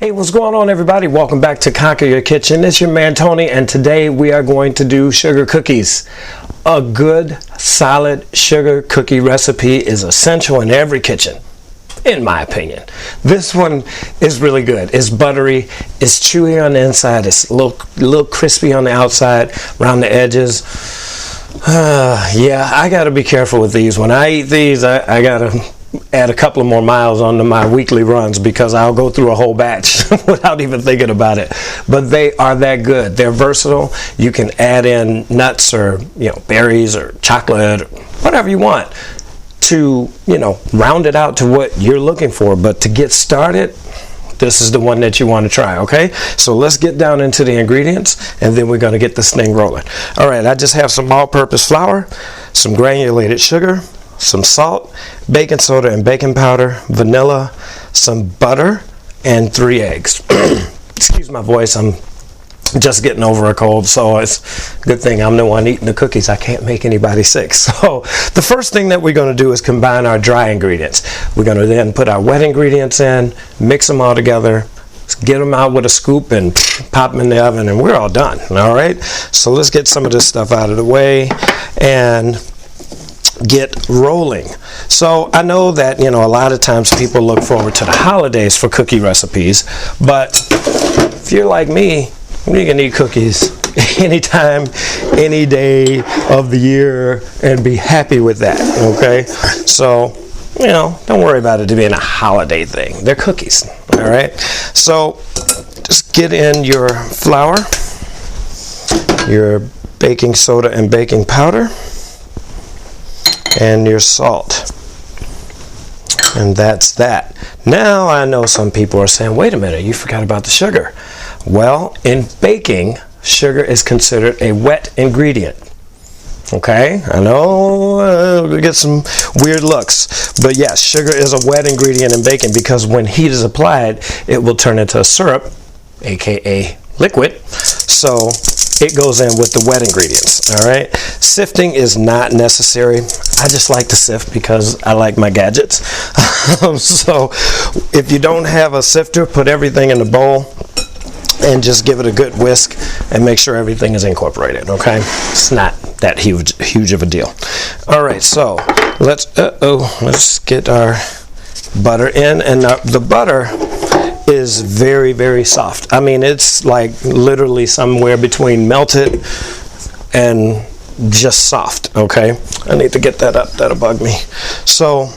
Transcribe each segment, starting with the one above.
Hey, what's going on, everybody? Welcome back to Conquer Your Kitchen. It's your man Tony, and today we are going to do sugar cookies. A good, solid sugar cookie recipe is essential in every kitchen, in my opinion. This one is really good. It's buttery, it's chewy on the inside, it's a little crispy on the outside, around the edges. Yeah, I gotta be careful with these. When I eat these, I gotta add a couple of more miles onto my weekly runs because I'll go through a whole batch without even thinking about it. But they are that good. They're versatile. You can add in nuts or berries or chocolate, or whatever you want to round it out to what you're looking for. But to get started, this is the one that you want to try. Okay, so let's get down into the ingredients and then we're going to get this thing rolling. All right, I just have some all-purpose flour, some granulated sugar, some salt, baking soda and baking powder, vanilla, some butter, and 3 eggs. Excuse my voice, I'm just getting over a cold, so it's a good thing I'm the one eating the cookies. I can't make anybody sick. So the first thing that we're going to do is combine our dry ingredients. We're going to then put our wet ingredients in, mix them all together, get them out with a scoop and pop them in the oven, and we're all done. All right, so let's get some of this stuff out of the way and get rolling. So I know that a lot of times people look forward to the holidays for cookie recipes, but if you're like me, you can eat cookies anytime, any day of the year and be happy with that. Okay, so don't worry about it being a holiday thing. They're cookies. All right, so just get in your flour, your baking soda and baking powder, and your salt, and that's that. Now I know some people are saying, wait a minute, you forgot about the sugar. Well, in baking, sugar is considered a wet ingredient. Okay, I know we get some weird looks, but yes, sugar is a wet ingredient in baking because when heat is applied, it will turn into a syrup, aka liquid, so it goes in with the wet ingredients. All right, sifting is not necessary. I just like to sift because I like my gadgets. So if you don't have a sifter, put everything in the bowl and just give it a good whisk and make sure everything is incorporated. Okay, it's not that huge of a deal. All right, so let's get our butter in, and the butter is very, very soft. I mean, it's like literally somewhere between melted and just soft. Okay, I need to get that up, that'll bug me. So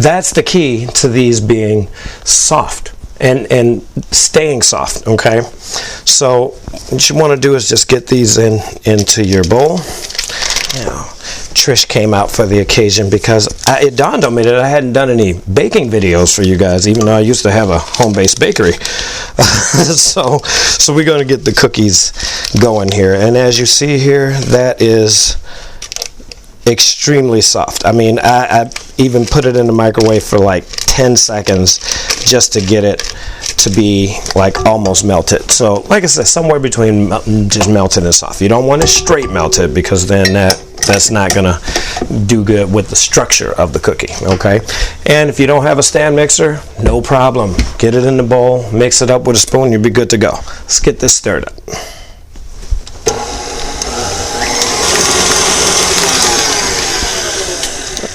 that's the key to these being soft and staying soft. Okay, so what you want to do is just get these into your bowl. Trish came out for the occasion because it dawned on me that I hadn't done any baking videos for you guys, even though I used to have a home-based bakery. So we're going to get the cookies going here, and as you see here, that is extremely soft. I mean, I even put it in the microwave for like 10 seconds just to get it to be like almost melted. So like I said, somewhere between just melted and soft. You don't want it straight melted because then that's not gonna do good with the structure of the cookie. Okay, and if you don't have a stand mixer, no problem, get it in the bowl, mix it up with a spoon, you'll be good to go. Let's get this stirred up.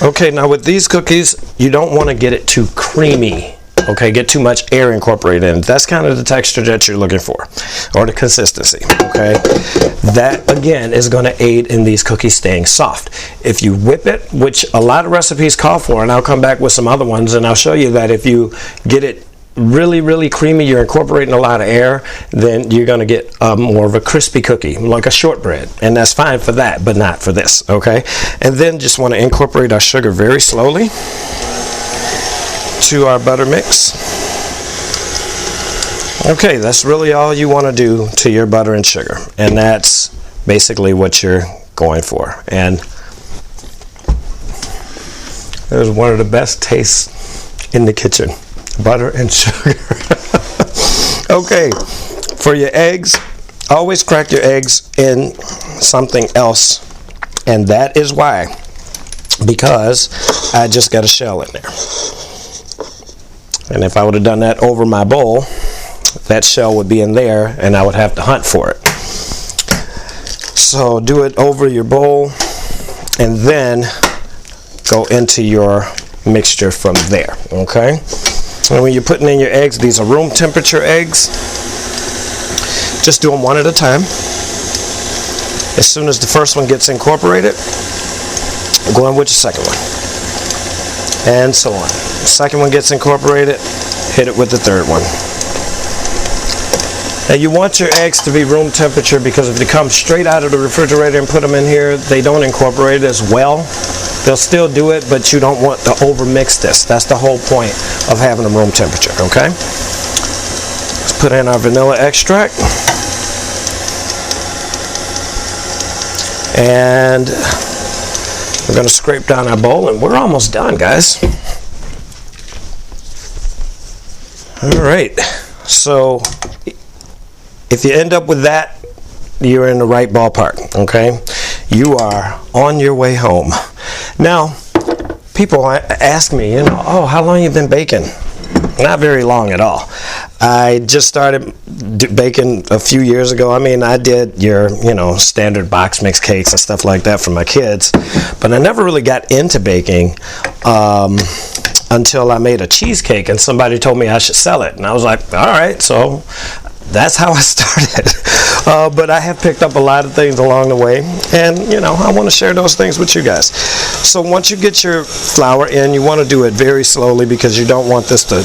Okay, now with these cookies, you don't want to get it too creamy. Okay, get too much air incorporated in. That's kind of the texture that you're looking for, or the consistency. Okay, that again is going to aid in these cookies staying soft. If you whip it, which a lot of recipes call for, and I'll come back with some other ones and I'll show you that if you get it really, really creamy, you're incorporating a lot of air, then you're going to get more of a crispy cookie, like a shortbread, and that's fine for that, but not for this. Okay, and then just want to incorporate our sugar very slowly to our butter mix. Okay, that's really all you want to do to your butter and sugar, and that's basically what you're going for. And there's one of the best tastes in the kitchen, butter and sugar. Okay, for your eggs, always crack your eggs in something else, and that is why, because I just got a shell in there. And if I would have done that over my bowl, that shell would be in there and I would have to hunt for it. So do it over your bowl and then go into your mixture from there, okay? And when you're putting in your eggs, these are room temperature eggs. Just do them one at a time. As soon as the first one gets incorporated, go on with your second one. And so on. The second one gets incorporated, hit it with the third one. Now you want your eggs to be room temperature because if they come straight out of the refrigerator and put them in here, they don't incorporate as well. They'll still do it, but you don't want to overmix this. That's the whole point of having them room temperature, okay? Let's put in our vanilla extract. And we're going to scrape down our bowl, and we're almost done, guys. All right. So if you end up with that, you're in the right ballpark, okay? You are on your way home. Now, people ask me, oh, how long have you been baking? Not very long at all. I just started baking a few years ago. I mean, I did your, standard box mix cakes and stuff like that for my kids, but I never really got into baking until I made a cheesecake and somebody told me I should sell it. And I was like, all right, so that's how I started. But I have picked up a lot of things along the way, and I want to share those things with you guys. So once you get your flour in, you want to do it very slowly because you don't want this to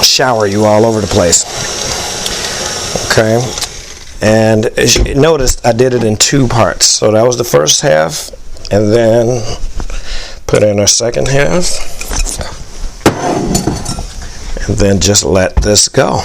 shower you all over the place. Okay, and as you noticed, I did it in two parts. So that was the first half, and then put in our second half, and then just let this go.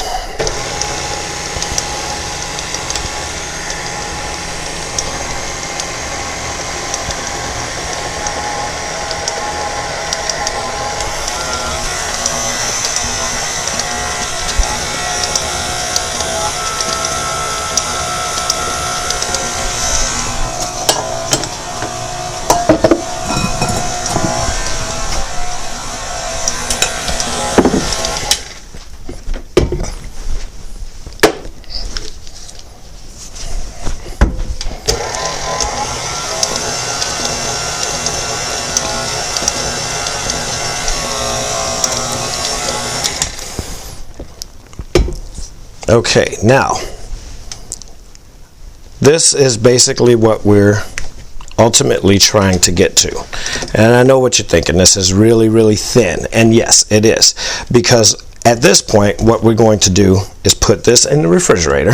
Okay, now this is basically what we're ultimately trying to get to. And I know what you're thinking, this is really, really thin. And yes, it is. Because at this point, what we're going to do is put this in the refrigerator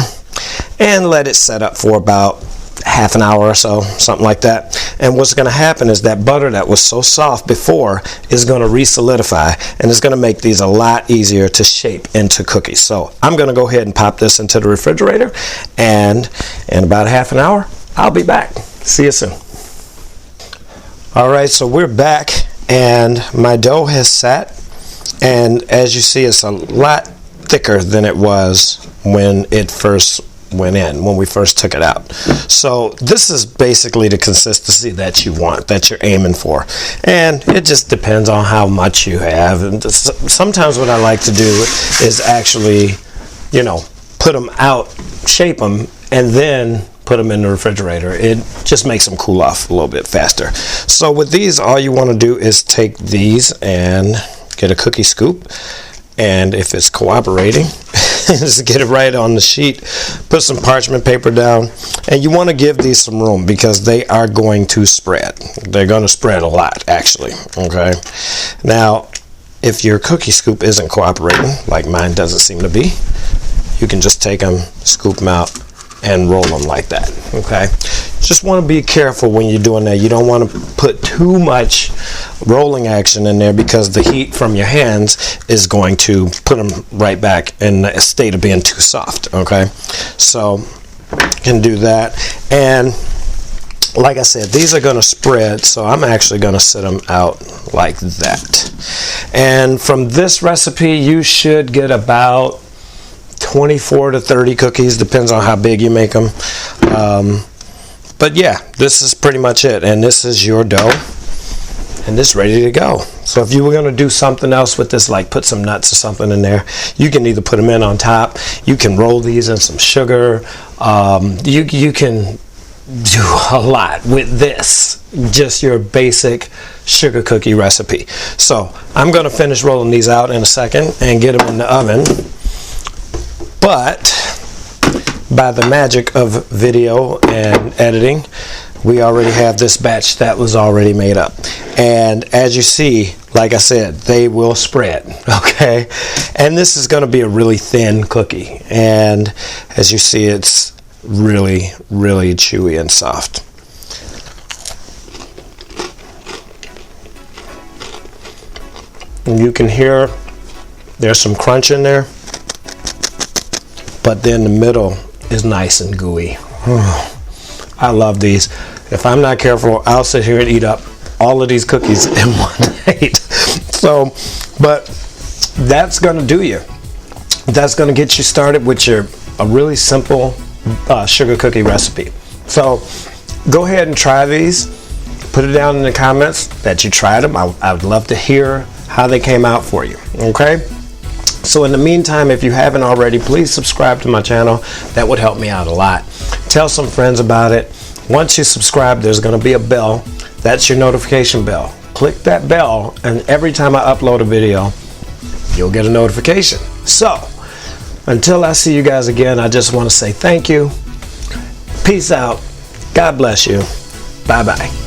and let it set up for about half an hour or so, something like that. And what's going to happen is that butter that was so soft before is going to re-solidify, and it's going to make these a lot easier to shape into cookies. So I'm going to go ahead and pop this into the refrigerator, and in about half an hour I'll be back. See you soon. Alright, so we're back, and my dough has sat, and as you see, it's a lot thicker than it was when it first went in, when we first took it out. So this is basically the consistency that you want, that you're aiming for, and it just depends on how much you have. And sometimes what I like to do is actually put them out, shape them, and then put them in the refrigerator. It just makes them cool off a little bit faster. So with these, all you want to do is take these and get a cookie scoop, and if it's cooperating, just get it right on the sheet, put some parchment paper down, and you want to give these some room because they are going to spread. They're going to spread a lot, actually. Okay, now if your cookie scoop isn't cooperating, like mine doesn't seem to be, you can just take them, scoop them out, and roll them like that. Okay, just want to be careful when you're doing that. You don't want to put too much rolling action in there because the heat from your hands is going to put them right back in a state of being too soft. Okay, so you can do that. And like I said, these are going to spread, so I'm actually going to set them out like that. And from this recipe, you should get about 24 to 30 cookies, depends on how big you make them. But yeah, this is pretty much it, and this is your dough. and it's ready to go. So if you were going to do something else with this, like put some nuts or something in there, you can either put them in on top, you can roll these in some sugar, you can do a lot with this, just your basic sugar cookie recipe. So I'm going to finish rolling these out in a second and get them in the oven. But by the magic of video and editing, we already have this batch that was already made up. And as you see, like I said, they will spread, okay? And this is going to be a really thin cookie. And as you see, it's really, really chewy and soft. And you can hear there's some crunch in there, but then the middle is nice and gooey. I love these. If I'm not careful, I'll sit here and eat up all of these cookies in one night. So, but that's going to do you. That's going to get you started with a really simple sugar cookie recipe. So go ahead and try these. Put it down in the comments that you tried them. I would love to hear how they came out for you. Okay? So in the meantime, if you haven't already, please subscribe to my channel. That would help me out a lot. Tell some friends about it. Once you subscribe, there's going to be a bell. That's your notification bell. Click that bell, and every time I upload a video, you'll get a notification. So until I see you guys again, I just want to say thank you. Peace out. God bless you. Bye-bye.